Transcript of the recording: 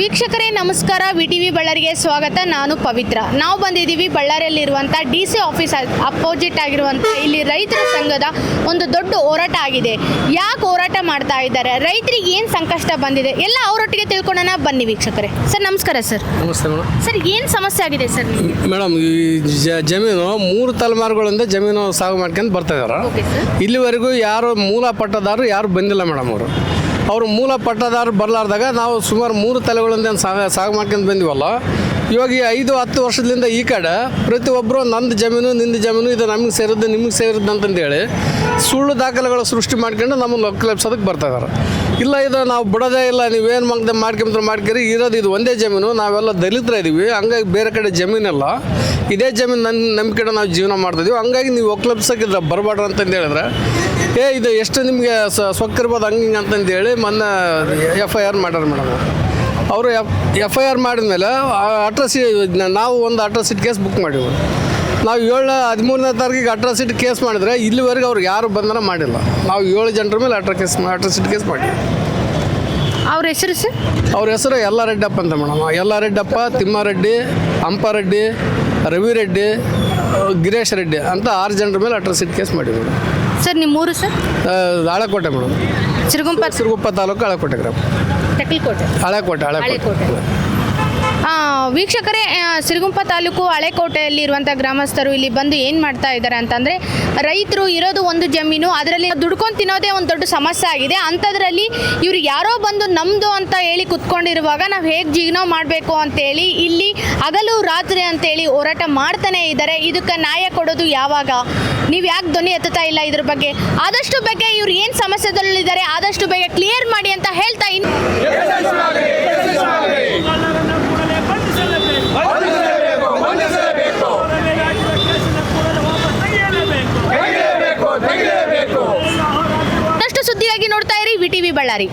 ವೀಕ್ಷಕರೇ ನಮಸ್ಕಾರ. ವಿಟಿವಿ ಬಳ್ಳಾರಿಗೆ ಸ್ವಾಗತ. ನಾನು ಪವಿತ್ರ. ನಾವು ಬಂದಿದ್ದೀವಿ ಬಳ್ಳಾರಿಯಲ್ಲಿರುವಂಥ DC ಆಫೀಸ್ ಅಪೋಸಿಟ್ ಆಗಿರುವಂಥ ಇಲ್ಲಿ ರೈತರ ಸಂಘದ ಒಂದು ದೊಡ್ಡ ಹೋರಾಟ ಆಗಿದೆ. ಯಾಕೆ ಹೋರಾಟ ಮಾಡ್ತಾ ಇದ್ದಾರೆ, ರೈತರಿಗೆ ಏನು ಸಂಕಷ್ಟ ಬಂದಿದೆ ಎಲ್ಲ ಅವರೊಟ್ಟಿಗೆ ತಿಳ್ಕೊಳ್ಳೋಣ ಬನ್ನಿ ವೀಕ್ಷಕರೇ. ಸರ್ ನಮಸ್ಕಾರ. ಸರ್ ನಮಸ್ತೆ ಮೇಡಮ್. ಸರ್ ಏನು ಸಮಸ್ಯೆ ಆಗಿದೆ ಸರ್? ಮೇಡಮ್, ಈ ಜಮೀನು 3 ತಲೆಮಾರುಗಳಿಂದ ಜಮೀನು ಸಾగు ಮಾಡ್ಕೊಂಡು ಬರ್ತಾ ಇದ್ದಾರೆ. Okay sir. ಇಲ್ಲಿವರೆಗೂ ಯಾರು ಮೂಲ ಪಟ್ಟದಾರರು ಯಾರು ಬಂದಿಲ್ಲ ಮೇಡಮ್. ಅವರು ಮೂಲ ಪಟ್ಟದಾರರು ಬರಲಾರ್ದಾಗ ನಾವು ಸುಮಾರು 3 ತಲೆಗಳಿಂದ ಸಾగు ಮಾಡ್ಕೊಂಡು ಬಂದಿವಲ್ಲ. ಇವಾಗ ಈ 5-10 ವರ್ಷದಿಂದ ಈ ಕಡೆ ಪ್ರತಿಯೊಬ್ಬರು ನಂದು ಜಮೀನು ನಿಂದು ಜಮೀನು ಇದು ನಮಗೆ ಸೇರಿದ್ದು ನಿಮಗೆ ಸೇರಿದ್ದು ಅಂತಂದೇಳಿ ಸುಳ್ಳು ದಾಖಲೆಗಳು ಸೃಷ್ಟಿ ಮಾಡ್ಕೊಂಡು ನಮ್ಮನ್ನು ಒಕ್ಕಲೆಬ್ಸೋದಕ್ಕೆ ಬರ್ತಾ ಇದ್ದಾರೆ. ಇಲ್ಲ, ಇದು ನಾವು ಬಿಡೋದೇ ಇಲ್ಲ, ನೀವೇನು ಮಾಡ್ಕೊರಿ, ಇರೋದು ಇದು ಒಂದೇ ಜಮೀನು, ನಾವೆಲ್ಲ ದಲಿತರ ಇದ್ದೀವಿ, ಹಂಗಾಗಿ ಬೇರೆ ಕಡೆ ಜಮೀನಿಲ್ಲ, ಇದೇ ಜಮೀನು ನಮ್ಮ ಕಡೆ ನಾವು ಜೀವನ ಮಾಡ್ತಿದ್ದೀವಿ, ಹಂಗಾಗಿ ನೀವು ಒಕ್ಕಲೆಬ್ಸೋಕ್ಕಿದ್ರೆ ಬರಬಾರ್ದು ಅಂತಂದು ಹೇಳಿದ್ರೆ ಇದು ಎಷ್ಟು ನಿಮಗೆ ಸೊಕ್ಕಿರ್ಬೋದು ಹಂಗೆ ಅಂತಂದೇಳಿ ಮೊನ್ನೆ FIR ಮಾಡ್ಯಾರ ಮೇಡಮ್. ಅವರು FIR ಮಾಡಿದ್ಮೇಲೆ ನಾವು ಒಂದು ಅಟ್ರಾಸಿಟಿ ಕೇಸ್ ಬುಕ್ ಮಾಡಿವಿ. ನಾವು 13ನೇ ತಾರೀಕಿಗೆ ಅಟ್ರಾಸಿಟಿ ಕೇಸ್ ಮಾಡಿದ್ರೆ ಇಲ್ಲಿವರೆಗೆ ಅವ್ರು ಯಾರು ಬಂಧನ ಮಾಡಿಲ್ಲ. ನಾವು 7 ಜನರ ಮೇಲೆ ಅಟ್ರಾಸಿಟಿ ಕೇಸ್ ಮಾಡಿವಿ. ಅವ್ರ ಹೆಸರು ಸರ್? ಅವ್ರ ಹೆಸರು ಯಲ್ಲಾರೆಡ್ಡಪ್ಪ ಅಂತ ಮೇಡಮ್. ಯಲ್ಲಾರೆಡ್ಡಪ್ಪ, ತಿಮ್ಮಾರೆಡ್ಡಿ, ಹಂಪಾರೆಡ್ಡಿ, ರವಿರೆಡ್ಡಿ, ಗಿರೀಶ್ ರೆಡ್ಡಿ ಅಂತ 6 ಜನರ ಮೇಲೆ ಅಟ್ರಾಸಿಟಿ ಕೇಸ್ ಮಾಡಿವಿ ಮೇಡಮ್. ಸರ್ ನಿಮ್ಮೂರು ಸರ್? ಹಳೆಕೋಟೆ ಮೇಡಮ್. ಸಿರುಗುಪ್ಪ ತಾಲೂಕು ಹಳೆಕೋಟೆ ಗ್ರಾಮ. ಟೆಕ್ಲಿಕೋಟೆ. ಹಳೆಕೋಟೆ. ವೀಕ್ಷಕರೇ, ಸಿರುಗುಂಪ ತಾಲೂಕು ಹಳೆಕೋಟೆಯಲ್ಲಿರುವಂಥ ಗ್ರಾಮಸ್ಥರು ಇಲ್ಲಿ ಬಂದು ಏನು ಮಾಡ್ತಾ ಇದ್ದಾರೆ ಅಂತಂದರೆ, ರೈತರು ಇರೋದು ಒಂದು ಜಮೀನು, ಅದರಲ್ಲಿ ದುಡ್ಕೊಂಡು ತಿನ್ನೋದೇ ಒಂದು ದೊಡ್ಡ ಸಮಸ್ಯೆ ಆಗಿದೆ. ಅಂಥದ್ರಲ್ಲಿ ಇವರು ಯಾರೋ ಬಂದು ನಮ್ಮದು ಅಂತ ಹೇಳಿ ಕುತ್ಕೊಂಡಿರುವಾಗ ನಾವು ಹೇಗೆ ಜೀವನ ಮಾಡಬೇಕು ಅಂತೇಳಿ ಇಲ್ಲಿ ಹಗಲು ರಾತ್ರಿ ಅಂತೇಳಿ ಹೋರಾಟ ಮಾಡ್ತಾನೆ ಇದ್ದಾರೆ. ಇದಕ್ಕೆ ನ್ಯಾಯ ಕೊಡೋದು ಯಾವಾಗ? ನೀವು ಯಾಕೆ ಧ್ವನಿ ಎತ್ತುತ್ತಾ ಇಲ್ಲ ಇದ್ರ ಬಗ್ಗೆ? ಆದಷ್ಟು ಬೇಗ ಇವ್ರು ಏನು ಸಮಸ್ಯೆದಲ್ಲಿದ್ದಾರೆ ಆದಷ್ಟು ಬೇಗ ಕ್ಲಿಯರ್ ಮಾಡಿ ಅಂತ ಹೇಳ್ತಾ ಇನ್ನಷ್ಟು ಸುದ್ದಿಯಾಗಿ ನೋಡ್ತಾ ಇರಿ ವಿಟಿವಿ ಬಳ್ಳಾರಿ.